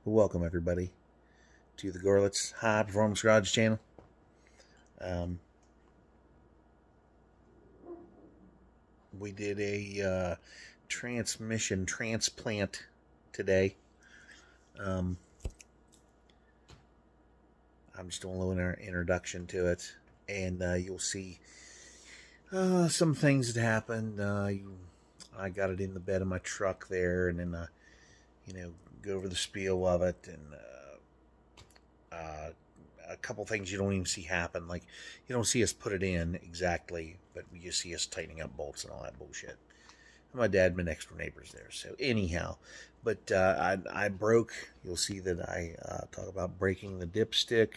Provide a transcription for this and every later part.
Welcome everybody to the Gorlitz High Performance Garage channel. We did a transmission transplant today. I'm just doing a little introduction to it, and you'll see some things that happened. I got it in the bed of my truck there, and then go over the spiel of it, and a couple things you don't even see happen. Like, you don't see us put it in exactly, but you see us tightening up bolts and all that bullshit. And my dad and my next door neighbors there. So anyhow, but I broke. You'll see that I talk about breaking the dipstick.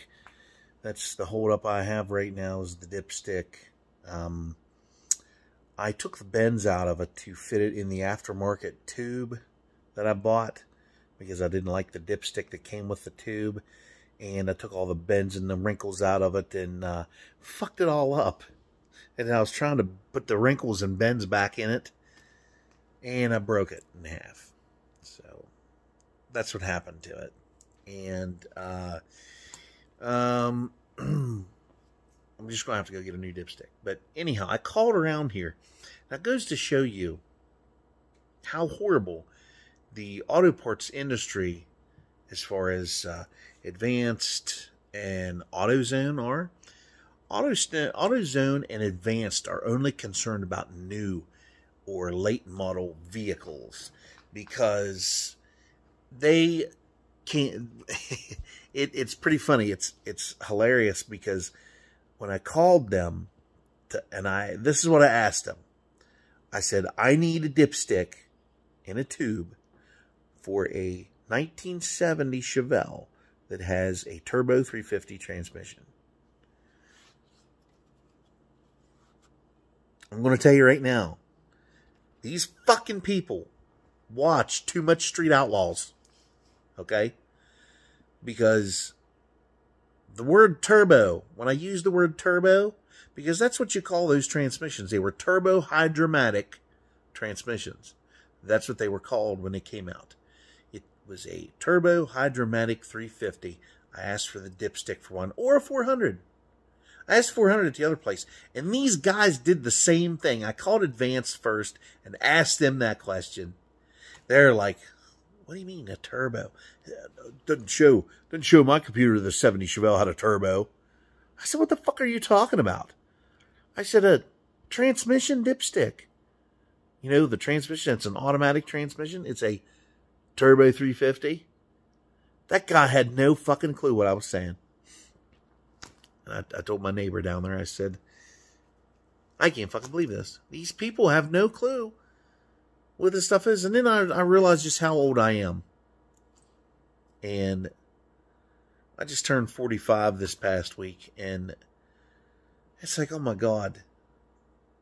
That's the holdup I have right now, is the dipstick. I took the bends out of it to fit it in the aftermarket tube that I bought, because I didn't like the dipstick that came with the tube. And I took all the bends and the wrinkles out of it and fucked it all up. And I was trying to put the wrinkles and bends back in it, and I broke it in half. So that's what happened to it. And I'm just going to have to go get a new dipstick. But anyhow, I called around here. That goes to show you how horrible the auto parts industry, as far as Advanced and AutoZone are. AutoZone and Advanced are only concerned about new or late model vehicles, because they can't. It's pretty funny. It's hilarious, because when I called them, this is what I asked them. I said, I need a dipstick in a tube for a 1970 Chevelle that has a turbo 350 transmission. I'm going to tell you right now, these fucking people watch too much Street Outlaws. Okay? Because the word turbo, when I use the word turbo, because that's what you call those transmissions. They were turbo hydromatic transmissions. That's what they were called when they came out. It was a turbo hydromatic 350. I asked for the dipstick for one, or a 400. I asked 400 at the other place, and these guys did the same thing. I called Advanced first and asked them that question. They're like, what do you mean a turbo? Doesn't show my computer the 70 Chevelle had a turbo. I said, what the fuck are you talking about? I said, a transmission dipstick. You know, the transmission, it's an automatic transmission. It's a turbo 350. That guy had no fucking clue what I was saying. And I told my neighbor down there, I said, I can't fucking believe this. These people have no clue what this stuff is. And then I realized just how old I am. And I just turned 45 this past week. And it's like, oh my God.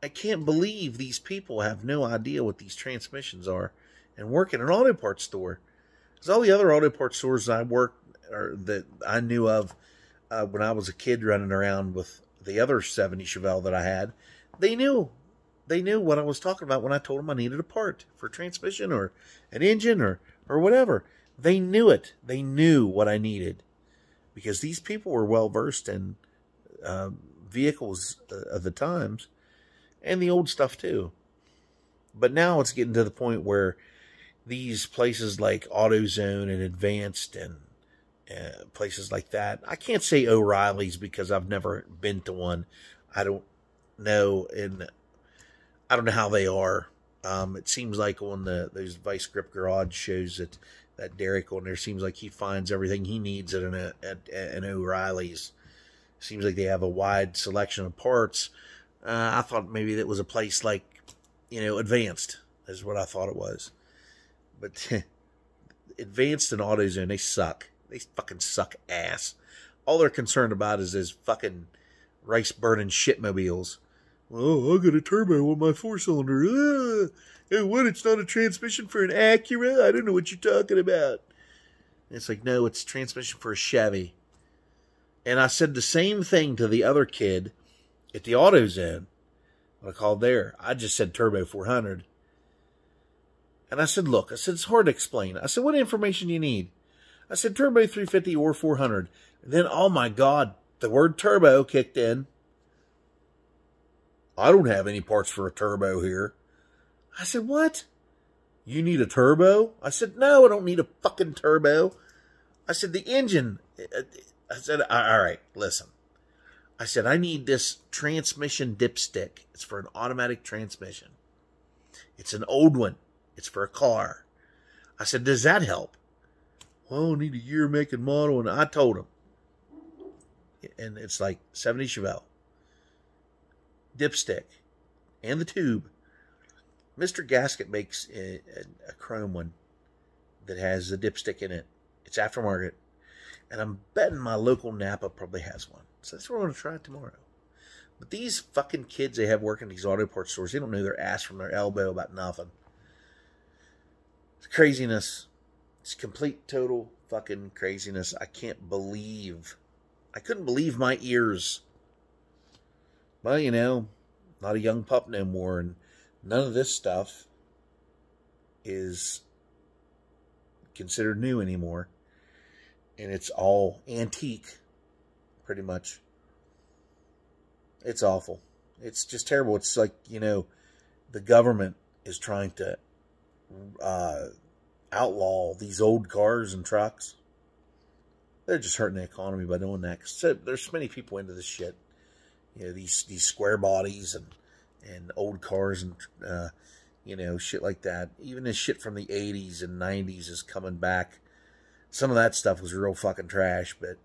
I can't believe these people have no idea what these transmissions are, and work in an auto parts store. Because all the other auto parts stores I worked, or that I knew of when I was a kid running around with the other 70 Chevelle that I had, they knew what I was talking about when I told them I needed a part for a transmission or an engine or whatever. They knew it. They knew what I needed, because these people were well versed in vehicles of the times. And the old stuff too. But now it's getting to the point where these places like AutoZone and Advanced and places like that. I can't say O'Reilly's because I've never been to one. I don't know, and I don't know how they are. It seems like on those Vice Grip Garage shows that Derek on there, seems like he finds everything he needs at an O'Reilly's. Seems like they have a wide selection of parts. I thought maybe that was a place like, Advanced is what I thought it was. But Advanced and AutoZone, they suck. They fucking suck ass. All they're concerned about is those fucking rice-burning shitmobiles. Oh, I got a turbo on my 4-cylinder. Hey, what? It's not a transmission for an Acura? I don't know what you're talking about. And it's like, no, it's a transmission for a Chevy. And I said the same thing to the other kid at the AutoZone. When I called there, I just said turbo 400. And I said, look, it's hard to explain. I said, what information do you need? I said turbo 350 or 400. And then, oh my God, the word turbo kicked in. I don't have any parts for a turbo here. I said, what? You need a turbo? I said, no, I don't need a fucking turbo. I said, the engine. I said, all right, listen. I said, I need this transmission dipstick. It's for an automatic transmission. It's an old one. It's for a car. I said, does that help? Well, I need a year, make, and model. And I told him. And it's like 70 Chevelle. Dipstick. And the tube. Mr. Gasket makes a chrome one that has the dipstick in it. It's aftermarket. And I'm betting my local Napa probably has one. So that's what we're going to try tomorrow. But these fucking kids they have working these auto parts stores, they don't know their ass from their elbow about nothing. It's craziness. It's complete, total fucking craziness. I couldn't believe my ears. Well, you know, not a young pup no more, and none of this stuff is considered new anymore. And it's all antique, pretty much. It's awful. It's just terrible. It's like, you know, the government is trying to outlaw these old cars and trucks. They're just hurting the economy by doing that. So there's so many people into this shit. You know, these square bodies and old cars and, you know, shit like that. Even this shit from the 80s and 90s is coming back. Some of that stuff was real fucking trash, but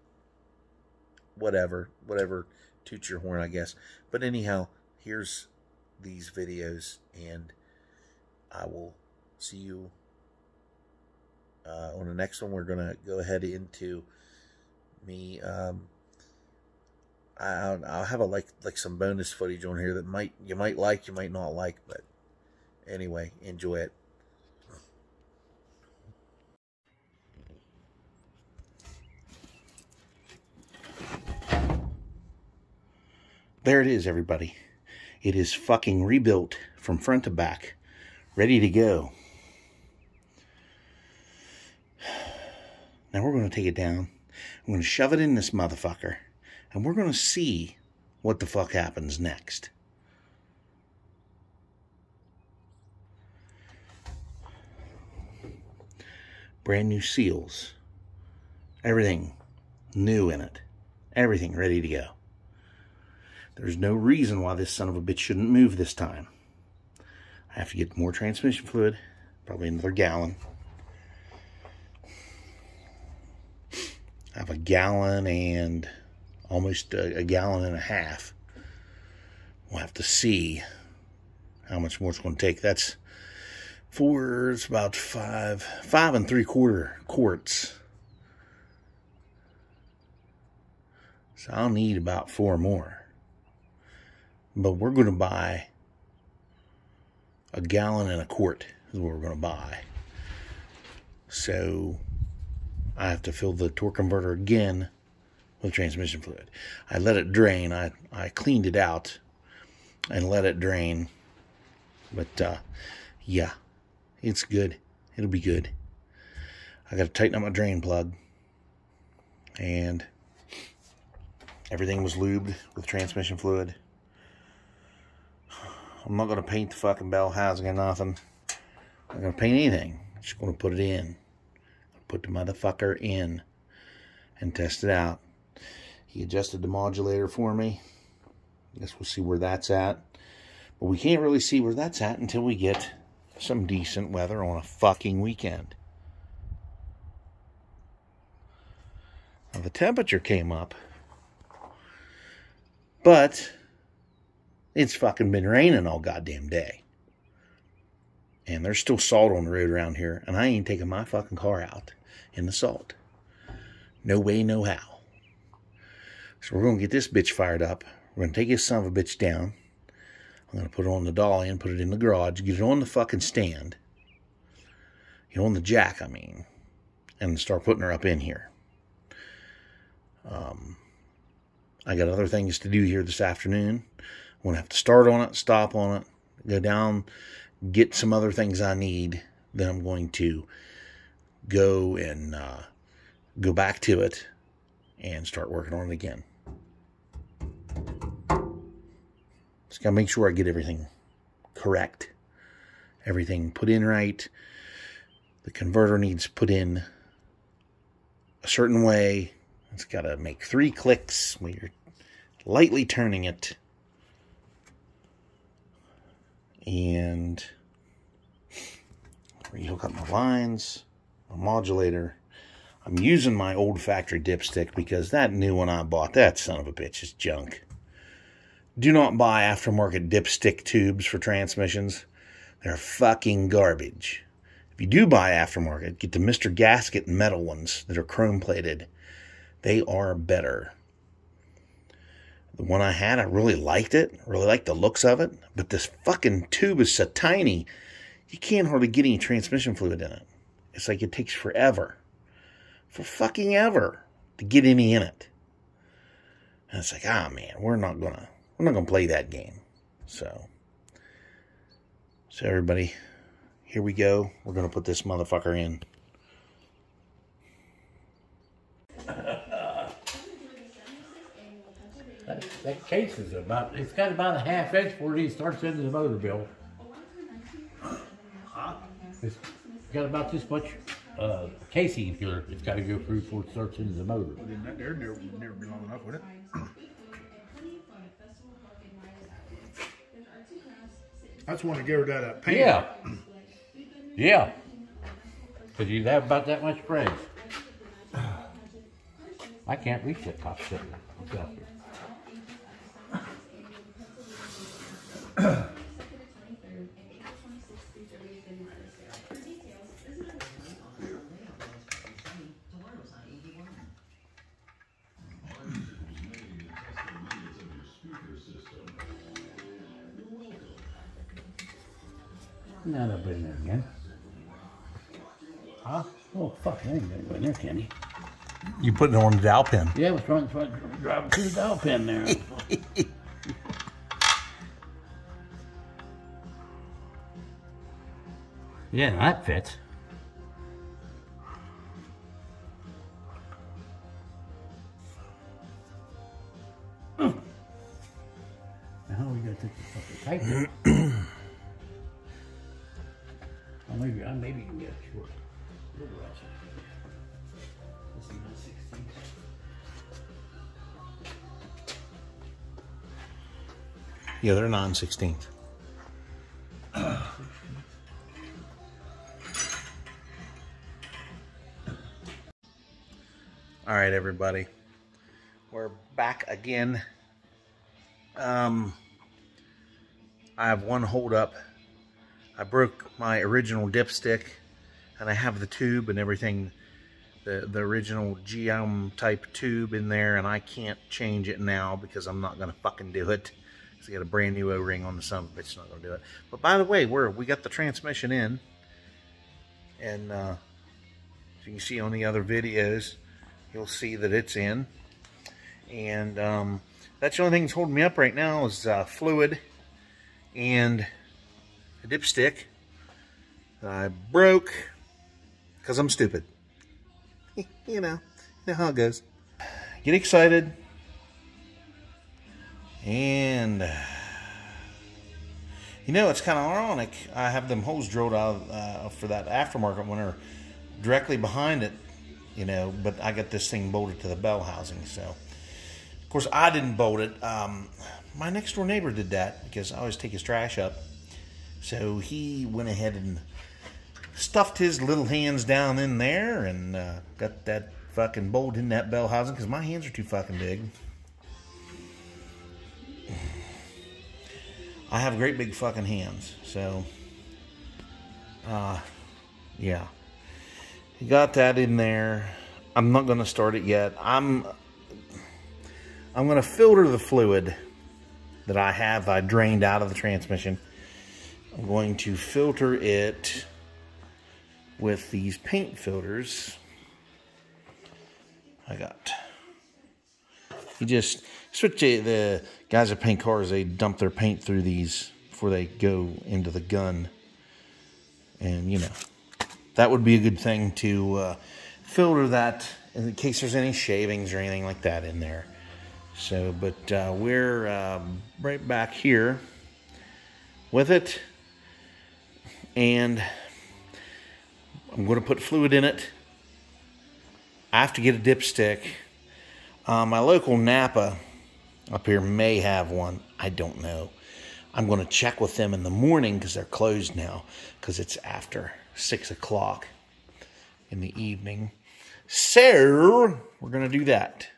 whatever. Whatever. Toot your horn, I guess. But anyhow, here's these videos, and I will see you on the next one. We're going to go ahead into me. I'll have like some bonus footage on here that you might like, you might not like, but anyway, enjoy it. There it is, everybody. It is fucking rebuilt from front to back, ready to go. Now we're going to take it down. I'm going to shove it in this motherfucker, and we're going to see what the fuck happens next. Brand new seals. Everything new in it. Everything ready to go. There's no reason why this son of a bitch shouldn't move this time. I have to get more transmission fluid. Probably another gallon. I have a gallon and almost a gallon and a half. We'll have to see how much more it's going to take. That's it's about 5 3/4 quarts. So I'll need about 4 more. But we're going to buy a gallon and a quart is what we're going to buy. So I have to fill the torque converter again with transmission fluid. I let it drain. I cleaned it out and let it drain. But yeah, it's good. It'll be good. I got to tighten up my drain plug. And everything was lubed with transmission fluid. I'm not going to paint the fucking bell housing or nothing. I'm not going to paint anything. I'm just going to put it in. Put the motherfucker in and test it out. He adjusted the modulator for me. I guess we'll see where that's at. But we can't really see where that's at until we get some decent weather on a fucking weekend. Now the temperature came up. But it's fucking been raining all goddamn day. And there's still salt on the road around here. And I ain't taking my fucking car out in the salt. No way, no how. So we're going to get this bitch fired up. We're going to take this son of a bitch down. I'm going to put it on the dolly and put it in the garage. Get it on the fucking stand. You know, on the jack, I mean. And start putting her up in here. I got other things to do here this afternoon. I'm going to have to start on it, stop on it, go down, get some other things I need. Then I'm going to go and go back to it and start working on it again. Just gotta make sure I get everything correct. Everything put in right. The converter needs put in a certain way. It's got to make 3 clicks when you're lightly turning it. And rehook up my lines, my modulator. I'm using my old factory dipstick because that new one I bought, that son of a bitch is junk. Do not buy aftermarket dipstick tubes for transmissions. They're fucking garbage. If you do buy aftermarket, get the Mr. Gasket metal ones that are chrome plated. They are better. The one I had, I really liked it. Really liked the looks of it. But this fucking tube is so tiny, you can't hardly get any transmission fluid in it. It's like it takes forever. For fucking ever to get any in it. And it's like, ah man, we're not gonna play that game. So everybody, here we go. We're gonna put this motherfucker in. That case is it's got about a ½ inch before it starts into the motor build. It's got about this much casing here. It's got to go through before it starts into the motor. Well, then that there never be long enough, would it? I just want to give her that pan. Yeah. Yeah. Because you'd have about that much sprays. I can't reach that top shit. Now they'll put in there again. Huh? Oh, fuck, I ain't gonna go in there, Kenny. You putting it on the dowel pin? Yeah, I was trying to drive it through the dowel pin there. Yeah, that fits. Now how are we gonna take this fucking tight? Maybe you can get it short. This is not 16. Yeah, they're 9/16. All right, everybody. We're back again. I have one hold up. I broke my original dipstick, and I have the tube and everything, the original GM type tube in there, and I can't change it now because I'm not gonna fucking do it. So I got a brand new O-ring on the son of a bitch, not gonna do it. But by the way, we got the transmission in, and as you can see on the other videos, you'll see that it's in, and that's the only thing that's holding me up right now is fluid and a dipstick that I broke because I'm stupid. You know how it goes. Get excited, and it's kind of ironic. I have them holes drilled out for that aftermarket one are directly behind it, but I got this thing bolted to the bell housing. So of course I didn't bolt it. My next door neighbor did that because I always take his trash up. So he went ahead and stuffed his little hands down in there and got that fucking bolt in that bell housing because my hands are too fucking big. I have great big fucking hands. So, yeah. He got that in there. I'm not going to start it yet. I'm going to filter the fluid that I drained out of the transmission. I'm going to filter it with these paint filters I got. You just switch the guys that paint cars, they dump their paint through these before they go into the gun. And that would be a good thing to filter that in case there's any shavings or anything like that in there. So, but we're right back here with it, and I'm going to put fluid in it. I have to get a dipstick. My local Napa up here may have one. I don't know. I'm going to check with them in the morning because they're closed now because it's after 6 o'clock in the evening. So we're going to do that.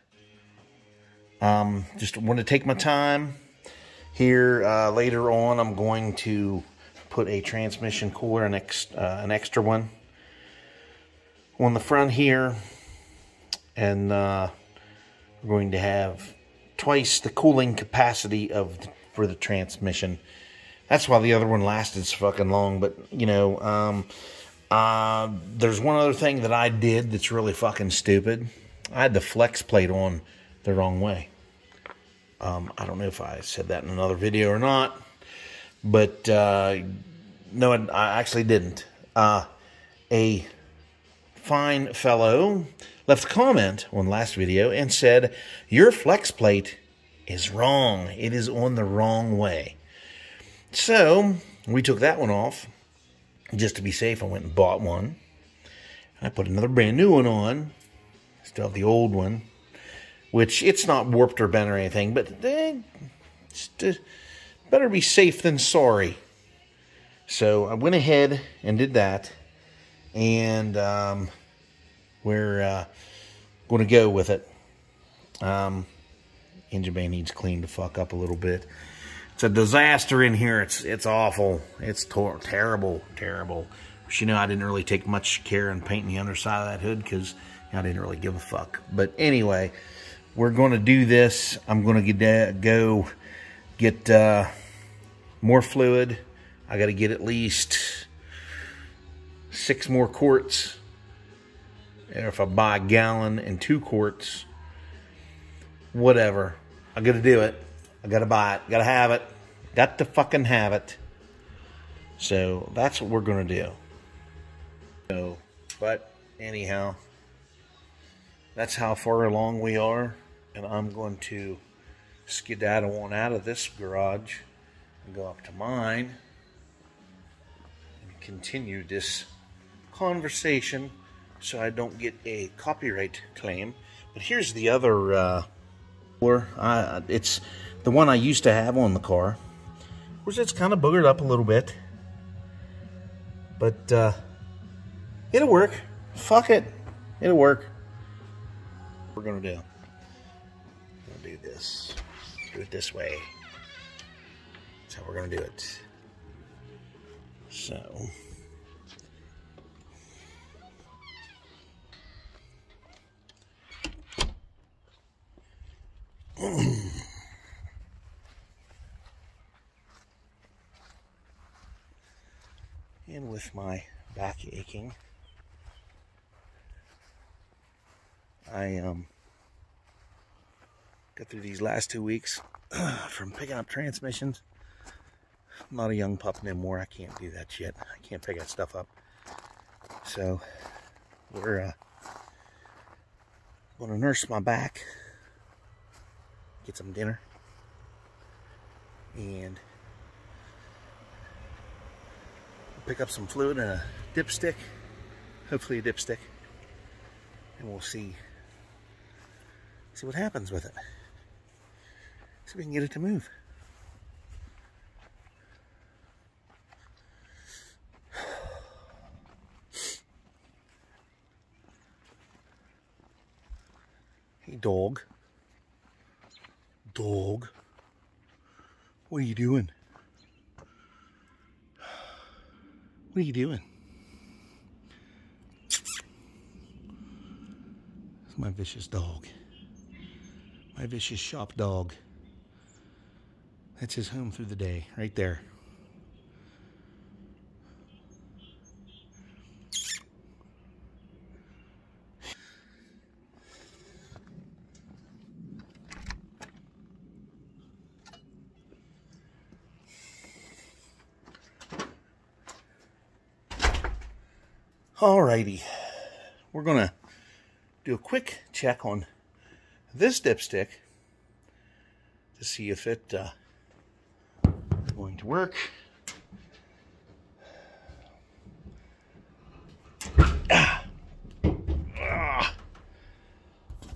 Just want to take my time here. Later on, I'm going to put a transmission cooler, an extra one, on the front here, and we're going to have twice the cooling capacity for the transmission. That's why the other one lasted so fucking long. But you know, there's one other thing that I did that's really fucking stupid. I had the flex plate on the wrong way. I don't know if I said that in another video or not, but no, I actually didn't. A fine fellow left a comment on last video and said, your flex plate is wrong. It is on the wrong way. So we took that one off. Just to be safe, I went and bought one. I put another brand new one on. Still have the old one, which it's not warped or bent or anything, but better be safe than sorry. So I went ahead and did that, and we're going to go with it. Engine bay needs cleaned the fuck up a little bit. It's a disaster in here. It's awful. It's terrible, terrible. But, you know, I didn't really take much care in painting the underside of that hood because I didn't really give a fuck. But anyway, we're going to do this. I'm going to go get more fluid. I got to get at least 6 more quarts. And if I buy a gallon and 2 quarts, whatever, I got to do it. I got to buy it. Got to have it. Got to fucking have it. So that's what we're going to do. So, but anyhow, that's how far along we are. And I'm going to skedaddle on out of this garage and go up to mine and continue this conversation so I don't get a copyright claim. But here's the other it's the one I used to have on the car. Of course, it's kind of boogered up a little bit, but it'll work. Fuck it, it'll work. We're gonna do. We'll do this. Do it this way. That's how we're gonna do it. So. And with my back aching, I got through these last 2 weeks from picking up transmissions. I'm not a young pup anymore. I can't do that shit. I can't pick that stuff up. So we're going to nurse my back, get some dinner, and pick up some fluid and a dipstick, hopefully a dipstick, and we'll see what happens with it. See if we can get it to move. Hey, dog. Dog. What are you doing? What are you doing? It's my vicious dog. My vicious shop dog. That's his home through the day, right there. Alrighty, we're gonna do a quick check on this dipstick to see if it is going to work.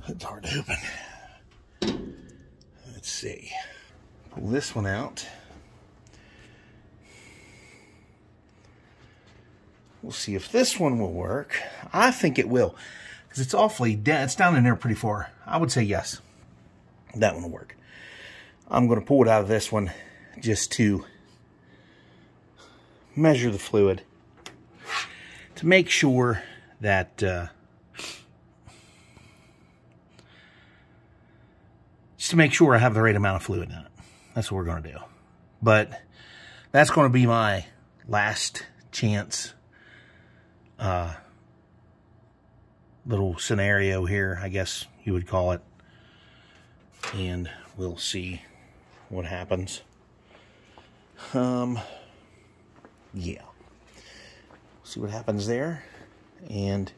It's hard to open. Let's see. Pull this one out. We'll see if this one will work. I think it will, because it's awfully dead. It's down in there pretty far. I would say yes. That one will work. I'm going to pull it out of this one just to measure the fluid to make sure that just to make sure I have the right amount of fluid in it. That's what we're going to do. But that's going to be my last chance little scenario here, I guess you would call it. And we'll see what happens. Yeah. See what happens there. And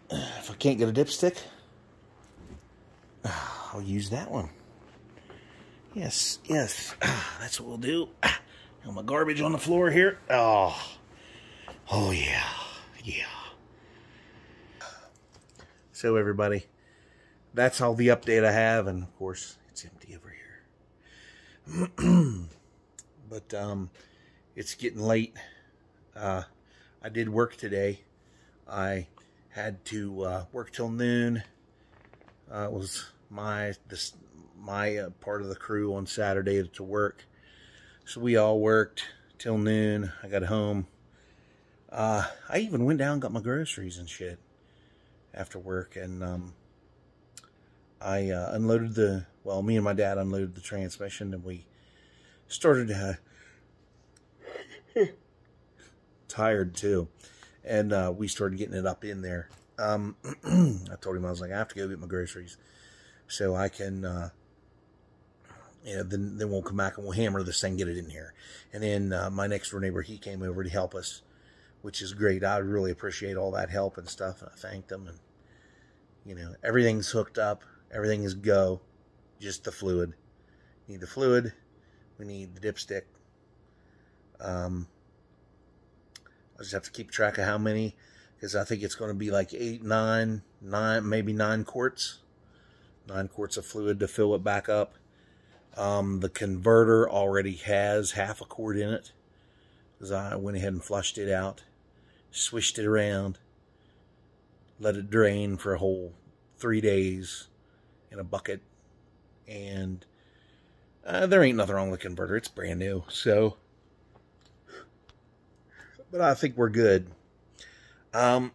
if I can't get a dipstick, I'll use that one. Yes, yes. That's what we'll do. Got my garbage on the floor here. Oh yeah, yeah. So everybody, that's all the update I have, and of course it's empty over here. But it's getting late. I did work today. I had to work till noon. It was my part of the crew on Saturday to work, so we all worked till noon. I got home. I even went down and got my groceries and shit after work, and I unloaded me and my dad unloaded the transmission, and we started tired too, and we started getting it up in there. I told him, I was like, I have to go get my groceries so I can then we'll come back and we'll hammer this thing, get it in here. And then my next door neighbor, he came over to help us, which is great. I really appreciate all that help and stuff, and I thanked them. And everything's hooked up, everything is go, just the fluid. We need the fluid, we need the dipstick. I just have to keep track of how many, because I think it's going to be like 8, 9, maybe 9 quarts. 9 quarts of fluid to fill it back up. The converter already has half a quart in it, because I went ahead and flushed it out, swished it around, let it drain for a whole 3 days in a bucket, and there ain't nothing wrong with the converter. It's brand new, so, but I think we're good. I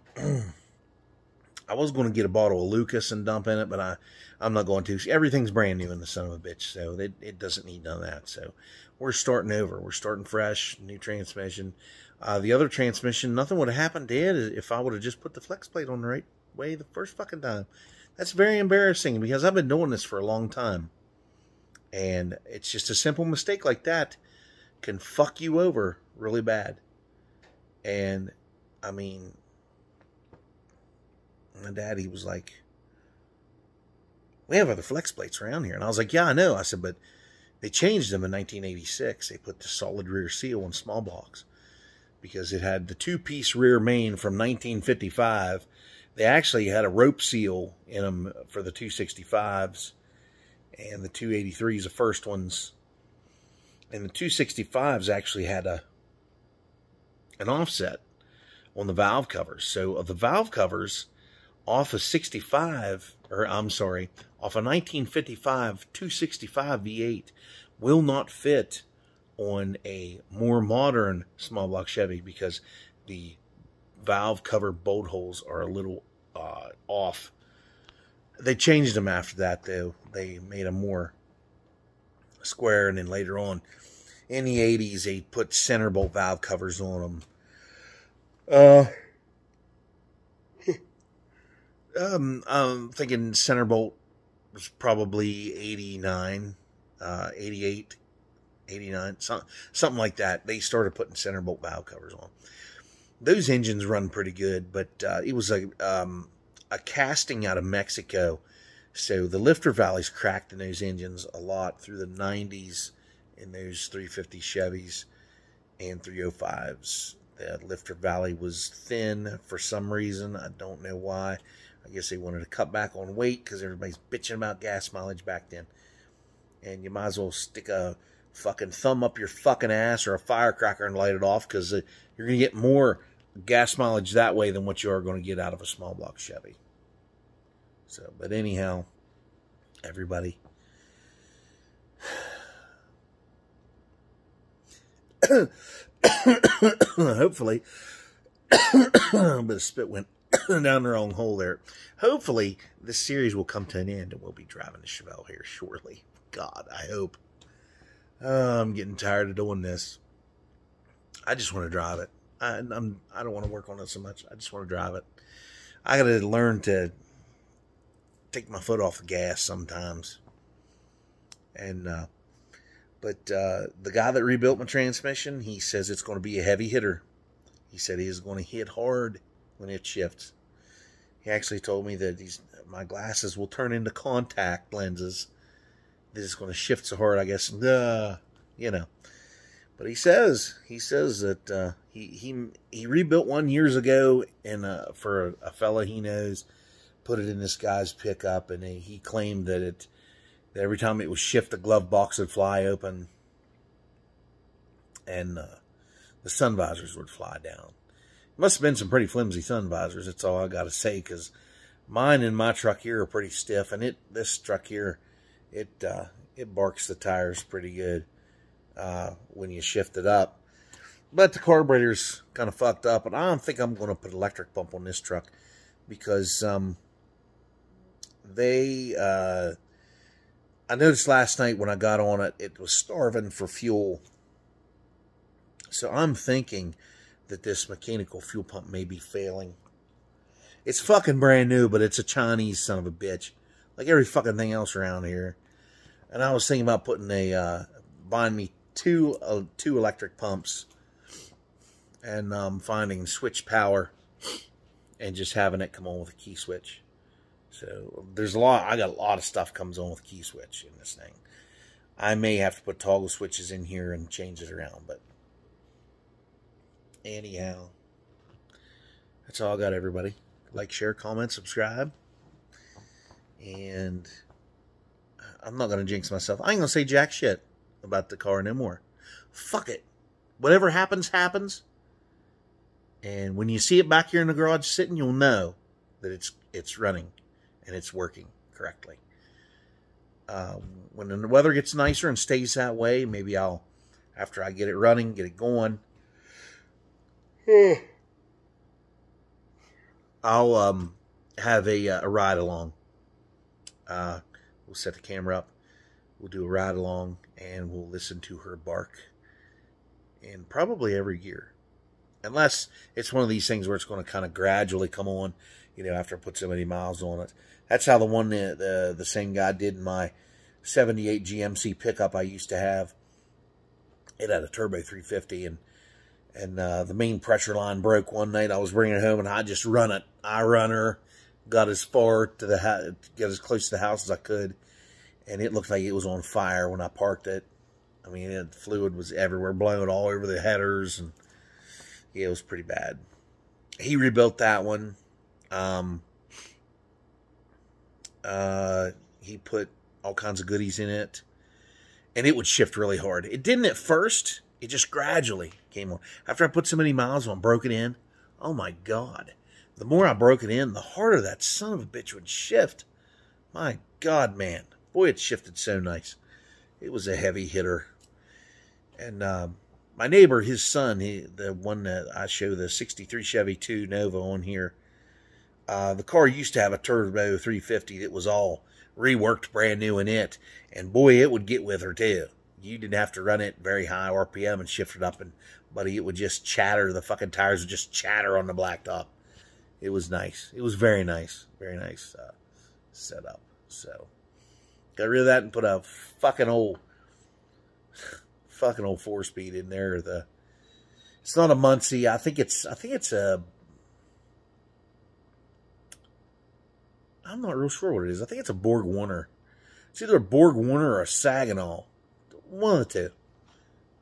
was going to get a bottle of Lucas and dump in it, but I'm not going to. Everything's brand new in the son of a bitch, so it doesn't need none of that. So we're starting over. We're starting fresh, new transmission. The other transmission, nothing would have happened to it if I would have just put the flex plate on the right way the first fucking time. That's very embarrassing, because I've been doing this for a long time. And it's just a simple mistake like that can fuck you over really bad. And, I mean, my dad, he was like, we have other flex plates around here. And I was like, yeah, I know. I said, but they changed them in 1986. They put the solid rear seal in small blocks, because it had the 2-piece rear main from 1955. They actually had a rope seal in them for the 265s, and the 283s, the first ones. And the 265s actually had an offset on the valve covers. So of the valve covers off a 1955 265 V8 will not fit on a more modern small block Chevy, because the valve cover bolt holes are a little off. They changed them after that, though. They made them more square, and then later on in the 80s they put center bolt valve covers on them. I'm thinking center bolt was probably 89, 88, 89, something like that. They started putting center bolt valve covers on. Those engines run pretty good, but it was a a casting out of Mexico. So the lifter valleys cracked in those engines a lot through the 90s in those 350 Chevys and 305s. The lifter valley was thin for some reason. I don't know why. I guess they wanted to cut back on weight because everybody's bitching about gas mileage back then. And you might as well stick a fucking thumb up your fucking ass or a firecracker and light it off, because you're going to get more gas mileage that way than what you are going to get out of a small block Chevy. So, but anyhow, everybody, hopefully, a bit of spit went down the wrong hole there. Hopefully, this series will come to an end and we'll be driving the Chevelle here shortly. God, I hope. I'm getting tired of doing this. I just want to drive it. I don't want to work on it so much. I just want to drive it. I got to learn to take my foot off the gas sometimes. And but the guy that rebuilt my transmission, he says it's going to be a heavy hitter. He said he is going to hit hard when it shifts. He actually told me that my glasses will turn into contact lenses. This is going to shift so hard, I guess. You know. But he says that he rebuilt one years ago, and for a fella he knows, put it in this guy's pickup, and he claimed that every time it would shift, the glove box would fly open, and the sun visors would fly down. It must have been some pretty flimsy sun visors. That's all I got to say, because mine and my truck here are pretty stiff, and this truck here, it barks the tires pretty good when you shift it up. But the carburetor's kind of fucked up, and I don't think I'm going to put an electric pump on this truck, because I noticed last night when I got on it, it was starving for fuel. So I'm thinking that this mechanical fuel pump may be failing. It's fucking brand new, but it's a Chinese son of a bitch, like every fucking thing else around here. And I was thinking about putting buying me two electric pumps, and finding switch power, and just having it come on with a key switch. So I got a lot of stuff comes on with key switch in this thing. I may have to put toggle switches in here and change it around, but anyhow, that's all I got, everybody. Like, share, comment, subscribe. And I'm not going to jinx myself. I ain't going to say jack shit about the car no more. Fuck it. Whatever happens, happens. And when you see it back here in the garage sitting, you'll know that it's running and it's working correctly. When the weather gets nicer and stays that way, maybe after I get it running, get it going, I'll have a ride along. We'll set the camera up. We'll do a ride along, and we'll listen to her bark in probably every gear. Unless it's one of these things where it's going to kind of gradually come on, after I put so many miles on it. That's how the one the same guy did in my 78 GMC pickup I used to have. It had a turbo 350, and the main pressure line broke one night. I was bringing it home, and I just run it. I run her, got as far to get as close to the house as I could, and it looked like it was on fire when I parked it. I mean, the fluid was everywhere, blowing all over the headers, and yeah, it was pretty bad. He rebuilt that one. He put all kinds of goodies in it, and it would shift really hard. It didn't at first. It just gradually came on. After I put so many miles on, broke it in, oh my God. The more I broke it in, the harder that son of a bitch would shift. My God, man. Boy, it shifted so nice. It was a heavy hitter. And my neighbor, his son, the one that I show the 63 Chevy 2 Nova on here, the car used to have a turbo 350 that was all reworked brand new in it. And boy, it would get with her too. You didn't have to run it very high RPM and shift it up, and buddy, it would just chatter. The fucking tires would just chatter on the blacktop. It was nice. It was very nice setup. So got rid of that and put a fucking old 4-speed in there. It's not a Muncie. I think it's a I'm not real sure what it is. I think it's a Borg Warner. It's either a Borg Warner or a Saginaw. One of the two.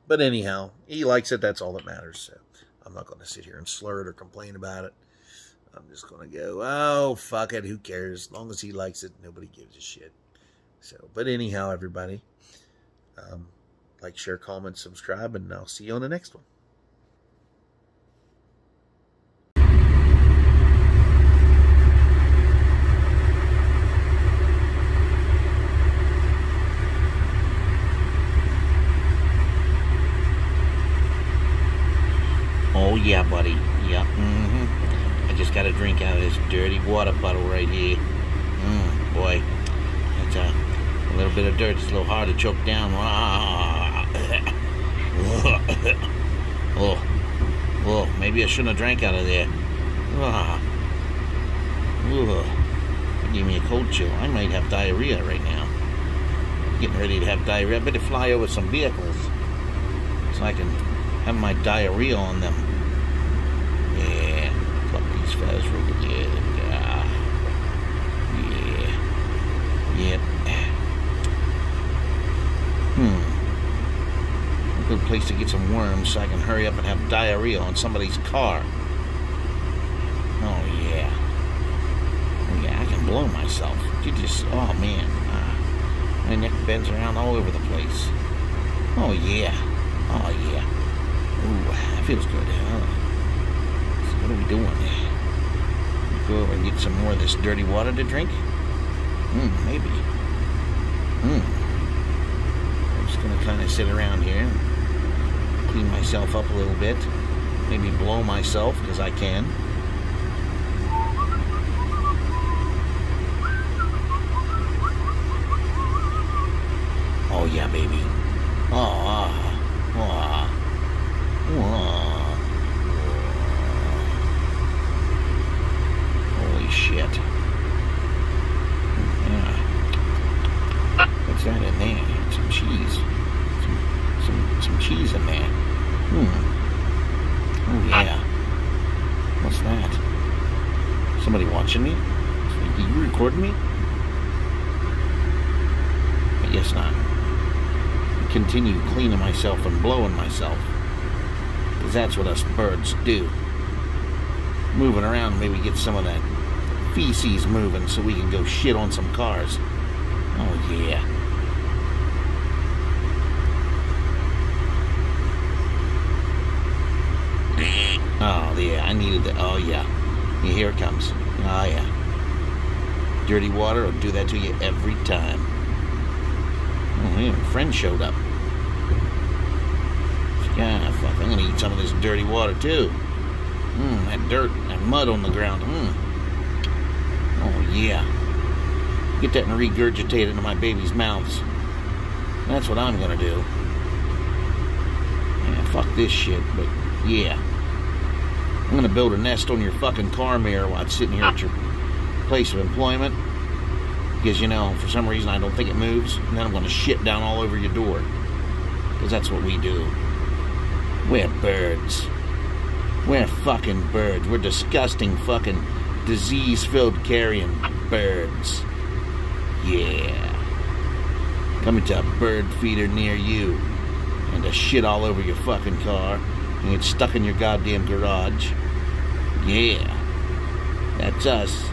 But anyhow, he likes it. That's all that matters. So I'm not going to sit here and slur it or complain about it. I'm just going to go, oh, fuck it. Who cares? As long as he likes it, nobody gives a shit. So, but anyhow, everybody, like, share, comment, subscribe, and I'll see you on the next one. Oh, yeah, buddy. Yeah, I just got a drink out of this dirty water bottle right here. Boy. It's a little bit of dirt. It's a little hard to choke down. Oh, maybe I shouldn't have drank out of there. It gave me a cold chill. I might have diarrhea right now. Getting ready to have diarrhea. I better fly over some vehicles so I can have my diarrhea on them. Yeah, pluck these fellas real good. Yep. A good place to get some worms so I can hurry up and have diarrhea on somebody's car. Oh yeah. Oh yeah, I can blow myself. You just, oh man. My neck bends around all over the place. Oh yeah. Oh yeah. Ooh, that feels good. So what are we doing? Go over and get some more of this dirty water to drink? Maybe. I'm just gonna kind of sit around here, clean myself up a little bit, maybe blow myself because I can. Oh yeah, baby. Holy shit. Yeah. What's that in there? Some cheese. Some cheese in there. Oh yeah. What's that? Somebody watching me? Are you recording me? I guess not. Continue cleaning myself and blowing myself, because that's what us birds do. Moving around, maybe get some of that feces moving so we can go shit on some cars. Oh yeah. Oh yeah, I needed that. Oh yeah. Here it comes. Oh yeah. Dirty water will do that to you every time. Oh yeah, a friend showed up. Yeah, fuck, I'm gonna eat some of this dirty water too. That dirt, that mud on the ground. Oh yeah. Get that and regurgitate it into my baby's mouths. That's what I'm gonna do. Yeah, fuck this shit, but yeah. I'm gonna build a nest on your fucking car mirror while it's sitting here at your place of employment. Because, you know, for some reason I don't think it moves. And then I'm gonna shit down all over your door. Because that's what we do. We're birds. We're fucking birds. We're disgusting fucking disease-filled carrion birds. Yeah. Coming to a bird feeder near you. And to shit all over your fucking car. And get stuck in your goddamn garage. Yeah. That's us.